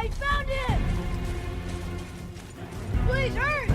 I found him! Please hurry!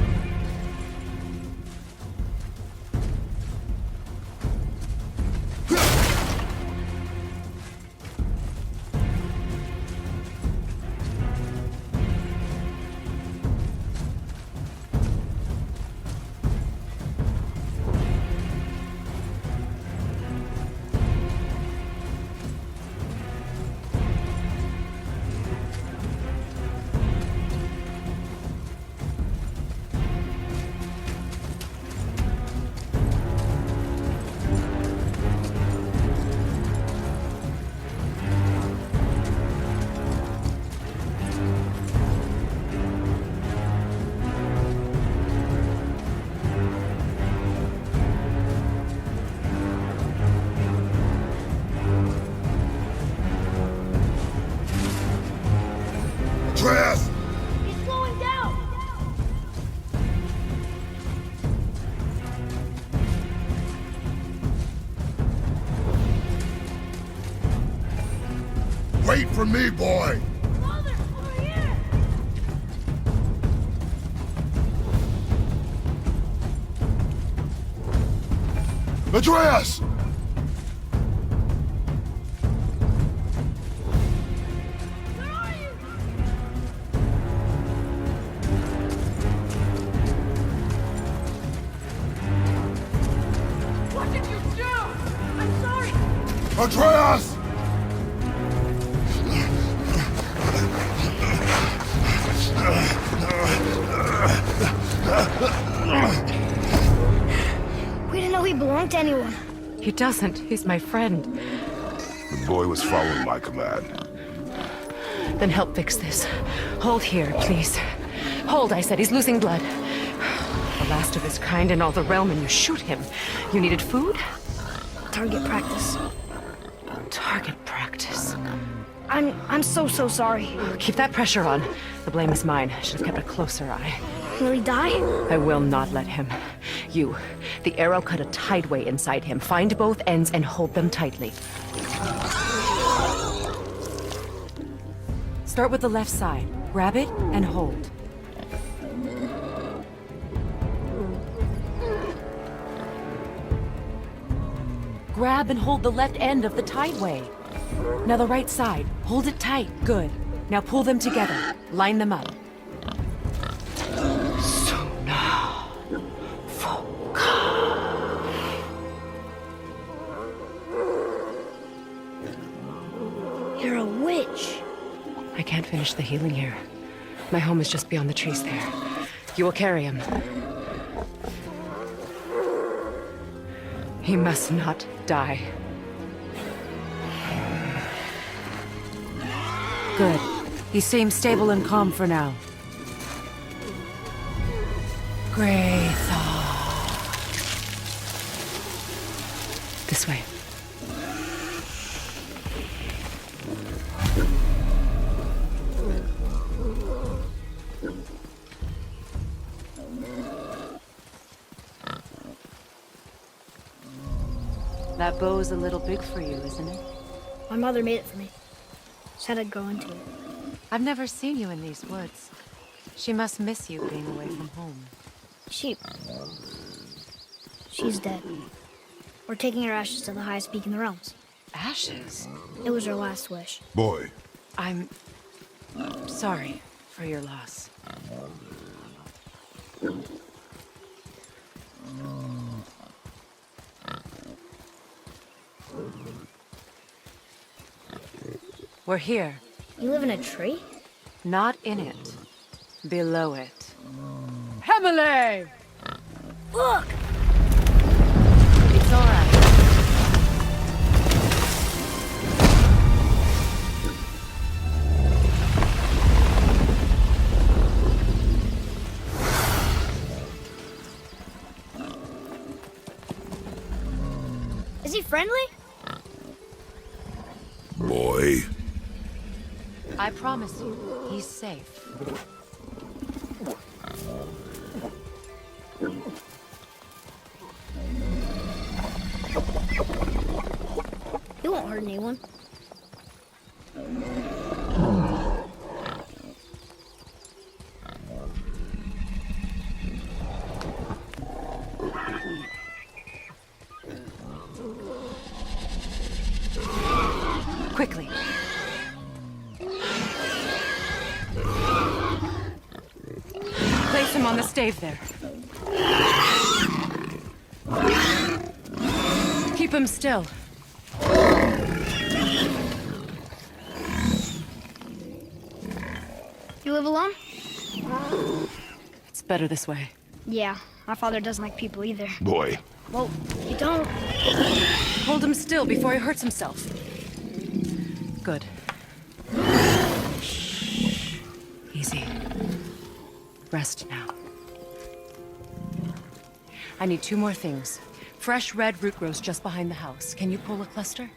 Atreus! He's slowing down! Wait for me, boy! Father, over here! Atreus! Where are you? What did you do? I'm sorry! Atreus! We didn't know he belonged to anyone. He doesn't. He's my friend. The boy was following my command. Then help fix this. Hold here, please. Hold, I said. He's losing blood. The last of his kind in all the realm, and you shoot him. You needed food? Target practice. Target practice. I'm so sorry. Keep that pressure on. The blame is mine. I should have kept a closer eye. Will he die? I will not let him. You. The arrow cut a tideway inside him. Find both ends and hold them tightly. Start with the left side. Grab it and hold. Grab and hold the left end of the tideway. Now the right side. Hold it tight. Good. Now pull them together. Line them up. You're a witch. I can't finish the healing here. My home is just beyond the trees there. You will carry him. He must not die. Good. He seems stable and calm for now. Kratos. This way. That bow's a little big for you, isn't it? My mother made it for me. Said I'd grow into it. I've never seen you in these woods. She must miss you being away from home. She's dead. We're taking her ashes to the highest peak in the realms. Ashes? It was her last wish. Boy, I'm sorry for your loss. We're here. You live in a tree? Not in it. Below it. Hemele! Look! It's all right. Is he friendly? boy. I promise you, he's safe. He won't hurt anyone. Quickly. Place him on the stave there. Keep him still. You live alone? It's better this way. Yeah, my father doesn't like people either. Boy, Well, you don't. Hold him still before he hurts himself. Good. Easy. Rest now. I need 2 more things. Fresh red root grows just behind the house. Can you pull a cluster?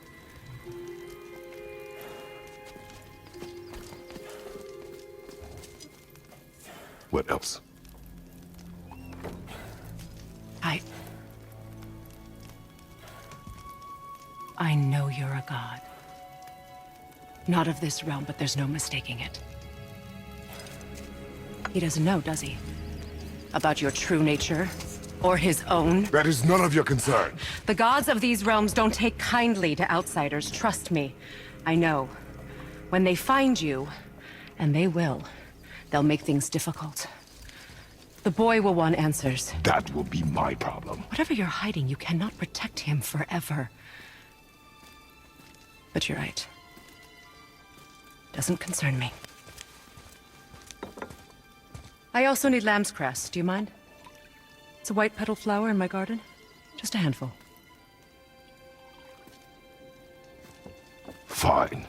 what else? I know you're a god. Not of this realm, but there's no mistaking it. He doesn't know, does he? About your true nature? Or his own? That is none of your concern. The gods of these realms don't take kindly to outsiders, trust me. I know. When they find you, and they will, they'll make things difficult. The boy will want answers. That will be my problem. Whatever you're hiding, you cannot protect him forever. But you're right. Doesn't concern me. I also need lamb's cress. Do you mind? It's a white petal flower in my garden. Just a handful. Fine.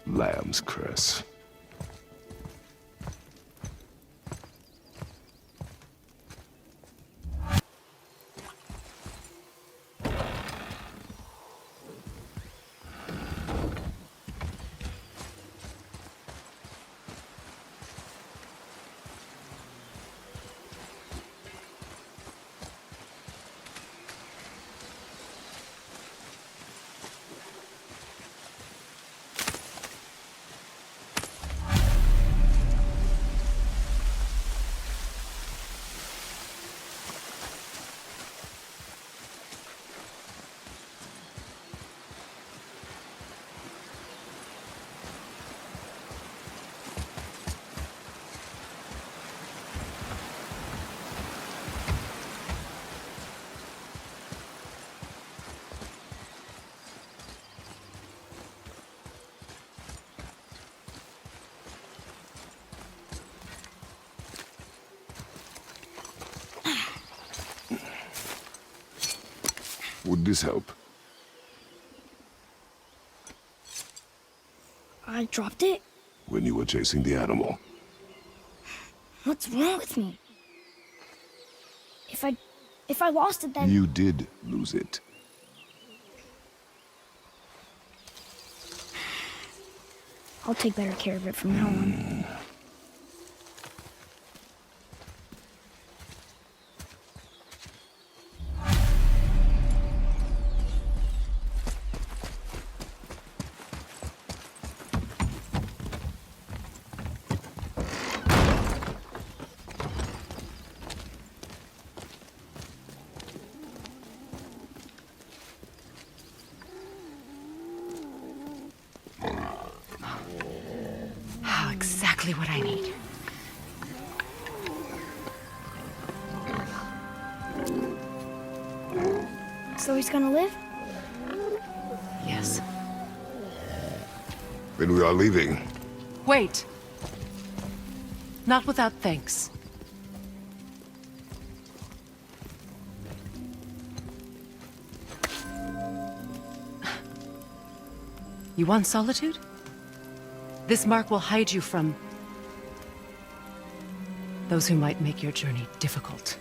Lamb's cress. Would this help? I dropped it? When you were chasing the animal. What's wrong with me? If I lost it, then... You did lose it. I'll take better care of it from now on. Exactly what I need. So he's gonna live? Yes. Then we are leaving. Wait. Not without thanks. You want solitude? This mark will hide you from those who might make your journey difficult.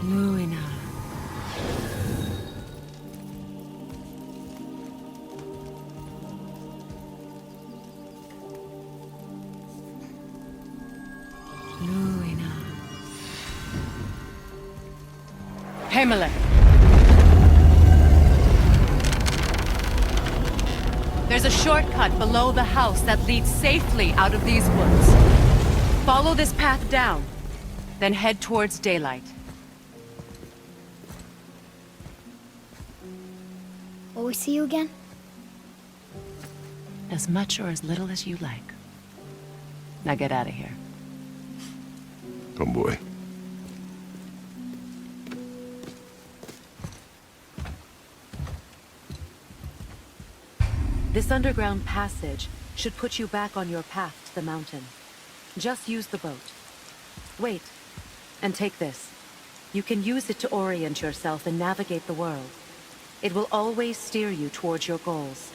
Luina. Luina. Himalay. There's a shortcut below the house that leads safely out of these woods. Follow this path down, then head towards daylight. Will we see you again? As much or as little as you like. Now get out of here. Come, boy. This underground passage should put you back on your path to the mountain. Just use the boat. Wait, and take this. You can use it to orient yourself and navigate the world. It will always steer you towards your goals.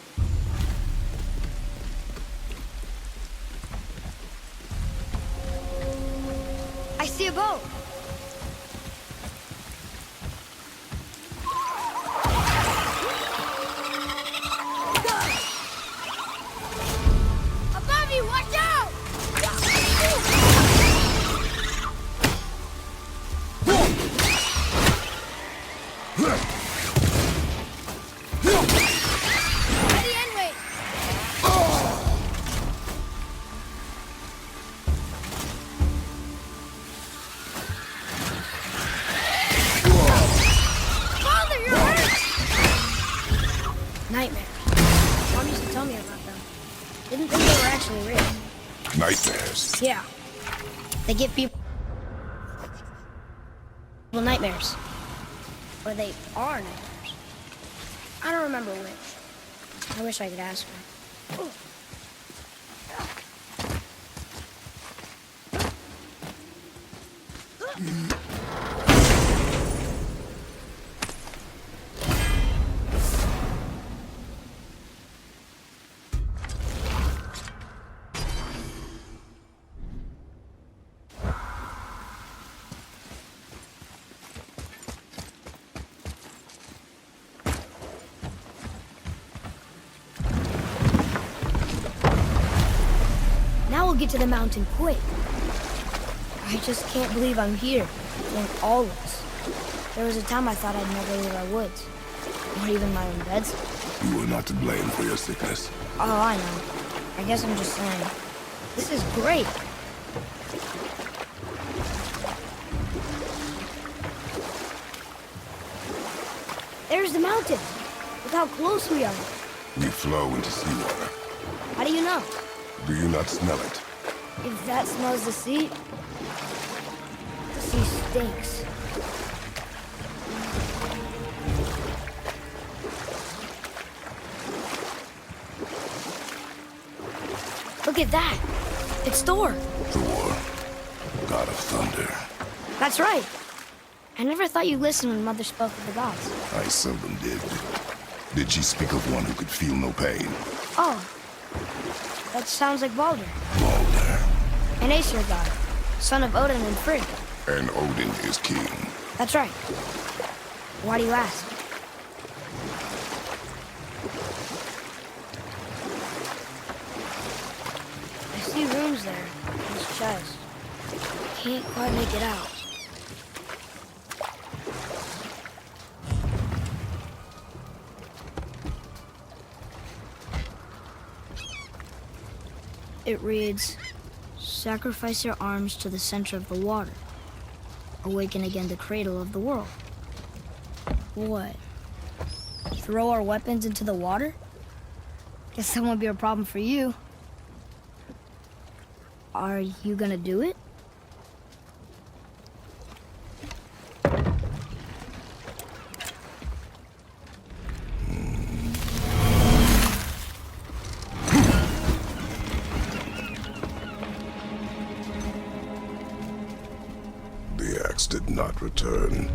I see a boat. Above you, watch out! Ready and wait. Father, you're hurt! Nightmares. Mom used to tell me about them. Didn't think they were actually real. Nightmares. Yeah. They give people nightmares. Or they are nightmares. I don't remember which. I wish I could ask her. Now we'll get to the mountain quick. I just can't believe I'm here, doing all this. There was a time I thought I'd never leave our woods, or even my own beds. You are not to blame for your sickness. Oh, I know. I guess I'm just saying. This is great. There's the mountain. Look how close we are. We flow into seawater. How do you know? Do you not smell it? If that smells the sea stinks. Look at that. It's Thor. Thor, god of thunder. That's right. I never thought you listened when Mother spoke of the gods. I seldom did. Did she speak of one who could feel no pain? Oh. That sounds like Baldur. Balder. An Aesir god. Son of Odin and Frigg. And Odin is king. That's right. Why do you ask? I see runes there in his chest. Can't quite make it out. It reads, sacrifice your arms to the center of the water. Awaken again the cradle of the world. What? Throw our weapons into the water? Guess that won't be a problem for you. Are you gonna do it? The axe did not return.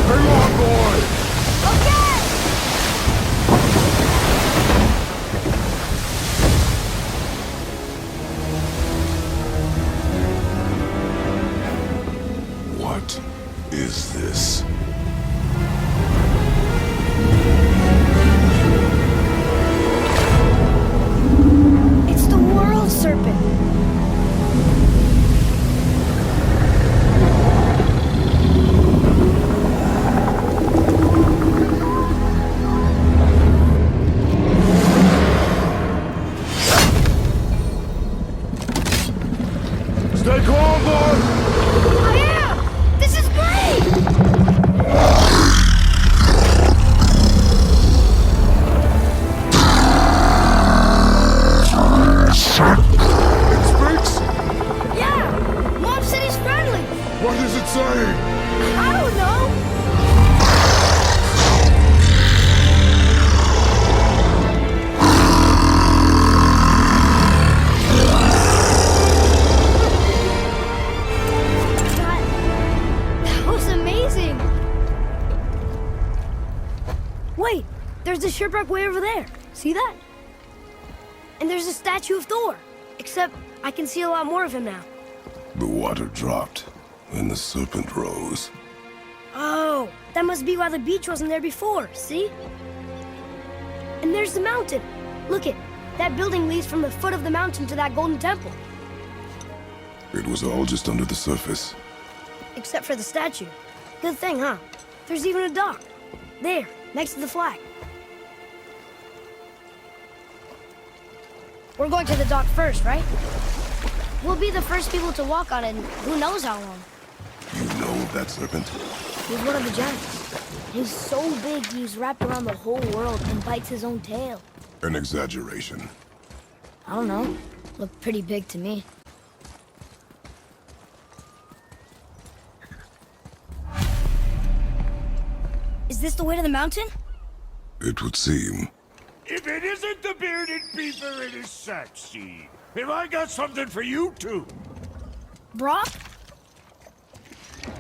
Hang on, boy! Okay! What is this? shipwreck way over there. See that? And there's a statue of Thor. Except I can see a lot more of him now. The water dropped, and the serpent rose. Oh, that must be why the beach wasn't there before, see? And there's the mountain. Look it, that building leads from the foot of the mountain to that golden temple. It was all just under the surface. Except for the statue. Good thing, huh? There's even a dock. There, next to the flag. We're going to the dock first, right? We'll be the first people to walk on it in who knows how long. You know of that serpent? He's one of the giants. He's so big he's wrapped around the whole world and bites his own tail. An exaggeration. I don't know. Looked pretty big to me. Is this the way to the mountain? It would seem. If it isn't the bearded beaver, it is Saxy. Have I got something for you too? Brock?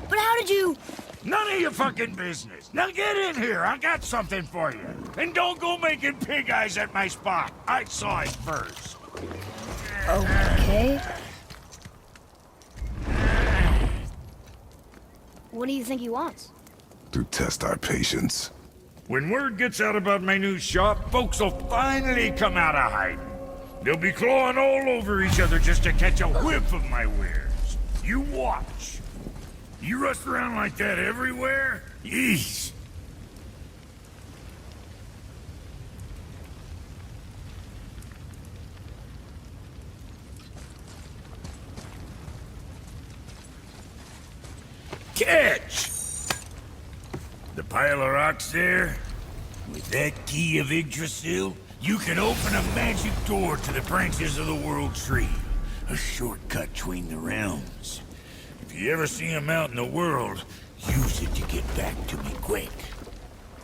But how did you... None of your fucking business. Now get in here. I got something for you. And don't go making pig eyes at my spot. I saw it first. Okay. What do you think he wants? To test our patience. When word gets out about my new shop, folks will finally come out of hiding. They'll be clawing all over each other just to catch a whiff of my wares. You watch. You rust around like that everywhere? Yeesh. Catch! The pile of rocks there? With that key of Yggdrasil, you can open a magic door to the branches of the World Tree. A shortcut between the realms. If you ever see him out in the world, use it to get back to me quick.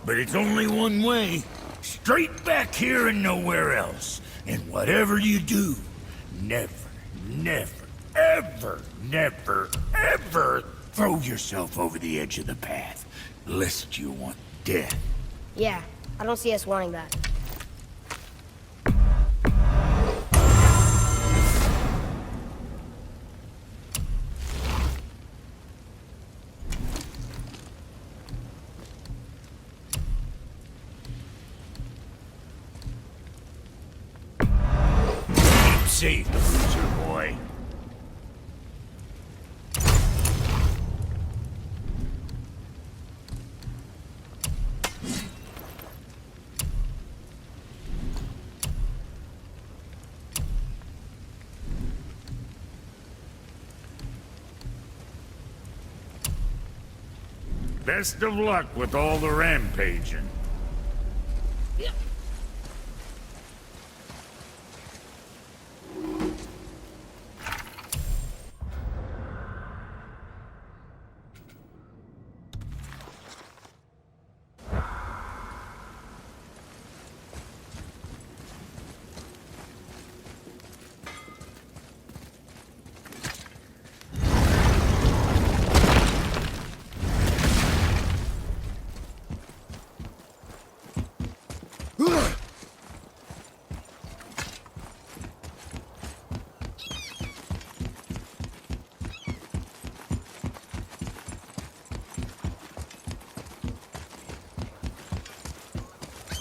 But it's only one way. Straight back here and nowhere else. And whatever you do, never, ever throw yourself over the edge of the path. Lest you want death. Yeah, I don't see us wanting that. Keep safe, loser boy. Best of luck with all the rampaging.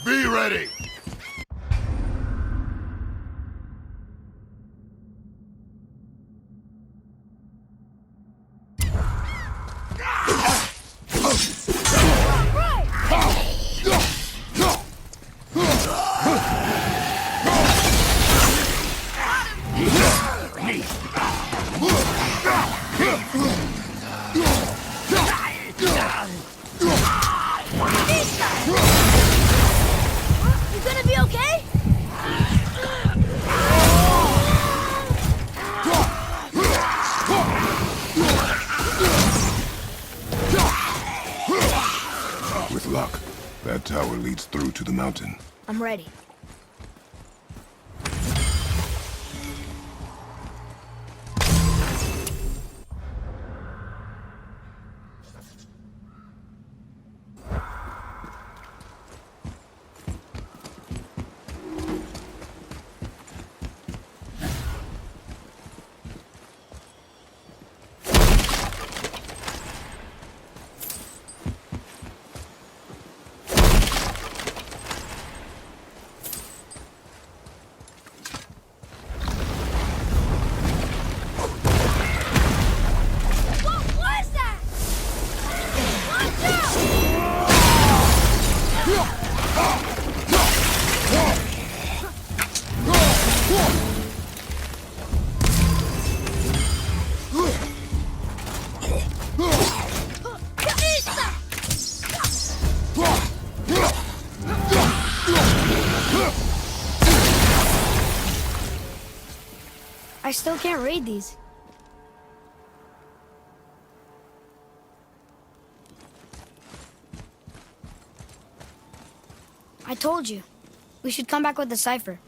Be ready! You gonna be okay? With luck, that tower leads through to the mountain. I'm ready. I still can't read these. I told you. We should come back with the cipher.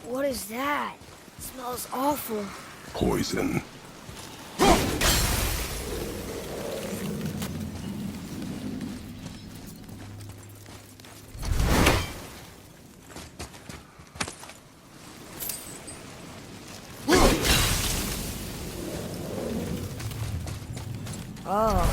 What is that? It smells awful. Poison. Oh.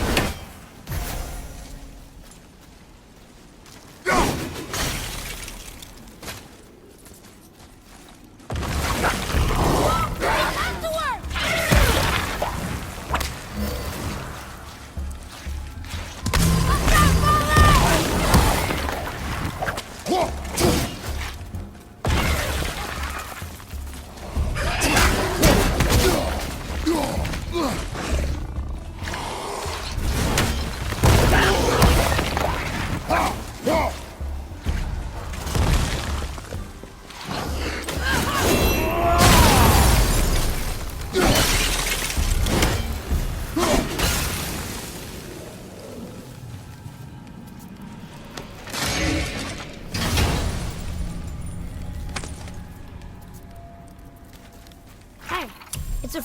It's a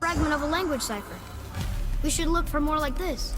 fragment of a language cipher. We should look for more like this.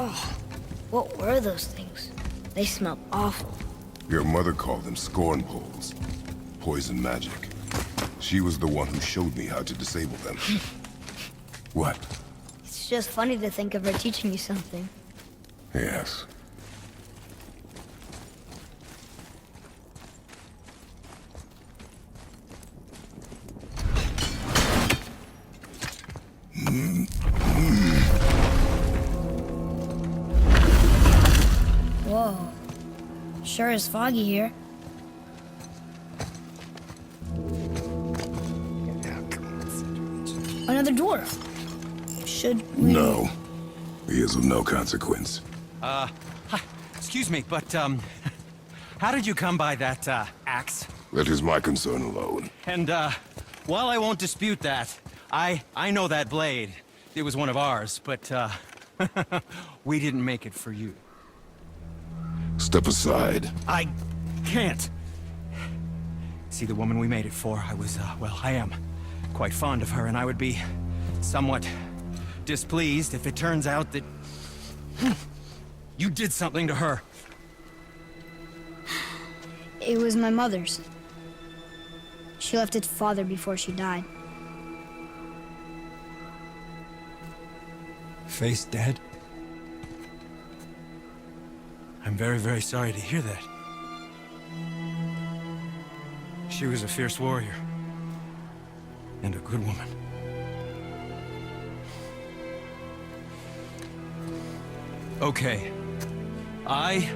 Oh, what were those things? They smelled awful. Your mother called them scorn poles. Poison magic. She was the one who showed me how to disable them. What? It's just funny to think of her teaching you something. Yes. Whoa. Sure is foggy here. Another dwarf. Should we... No. He is of no consequence. Hi. Excuse me, but, how did you come by that, axe? That is my concern alone. And, while I won't dispute that, I know that blade. It was one of ours, but, we didn't make it for you. Step aside. I can't. See, the woman we made it for, I was, well, I am quite fond of her, and I would be somewhat displeased if it turns out that you did something to her. It was my mother's. She left its father before she died. Face dead? I'm very, very sorry to hear that. She was a fierce warrior. And a good woman. Okay. I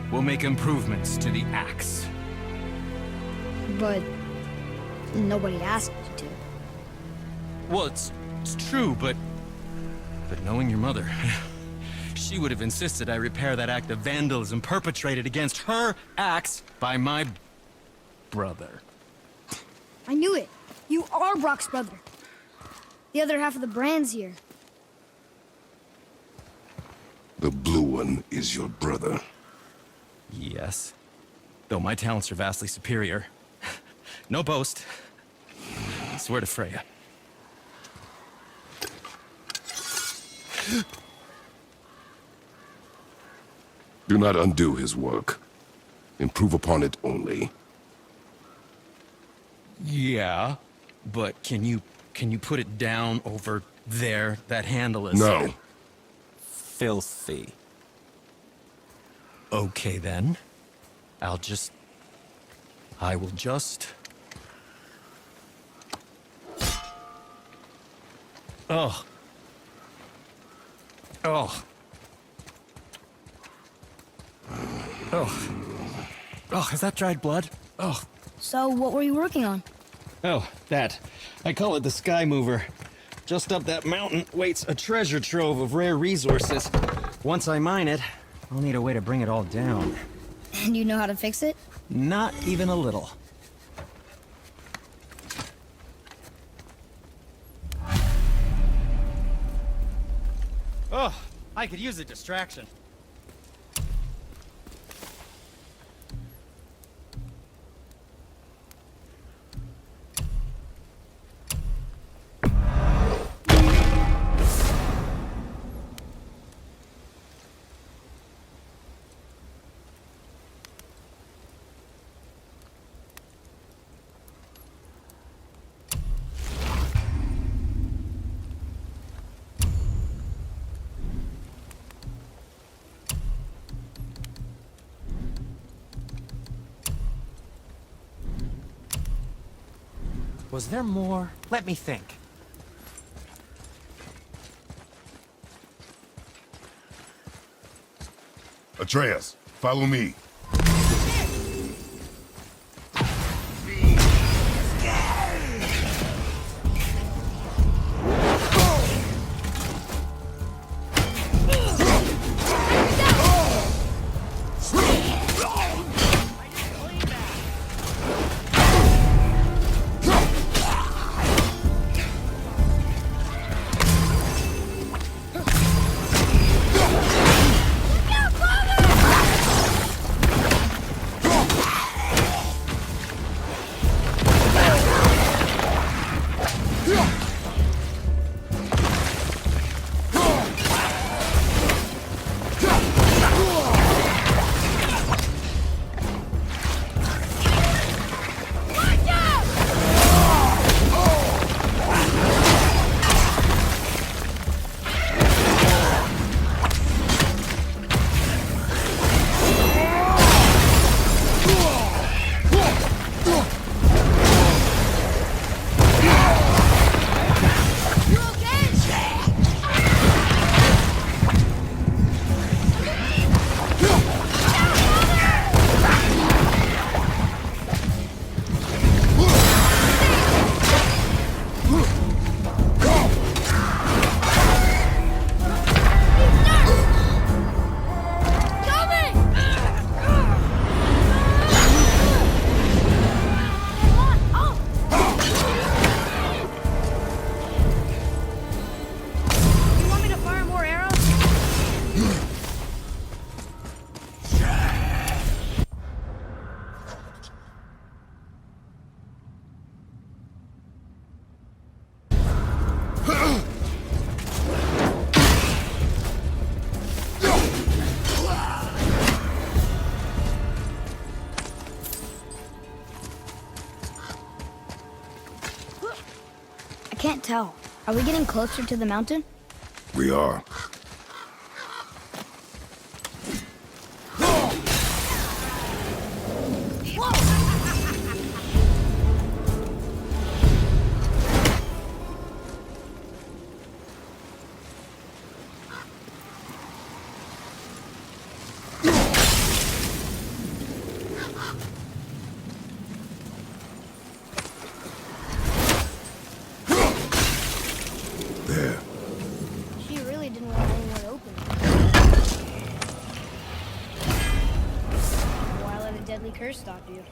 will make improvements to the axe. But nobody asked you to. Well, it's true, but knowing your mother, she would have insisted I repair that act of vandalism perpetrated against her axe by my brother. I knew it. You are Brock's brother. The other half of the brand's here. The blue one is your brother. Yes. Though my talents are vastly superior. No boast. I swear to Freya. Do not undo his work. Improve upon it only. Yeah, but can you put it down over there? That handle is... No. Filthy. Okay then. I will just... Oh. Oh. Oh. Oh, is that dried blood? Oh. So, what were you working on? Oh, that. I call it the Sky Mover. Just up that mountain waits a treasure trove of rare resources. Once I mine it, I'll need a way to bring it all down. And you know how to fix it? Not even a little. Oh, I could use a distraction. Was there more? Let me think. Atreus, follow me. I can't tell. Are we getting closer to the mountain? We are. There. She really didn't want anyone to open it. Why let a deadly curse stop you?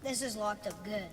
This is locked up good.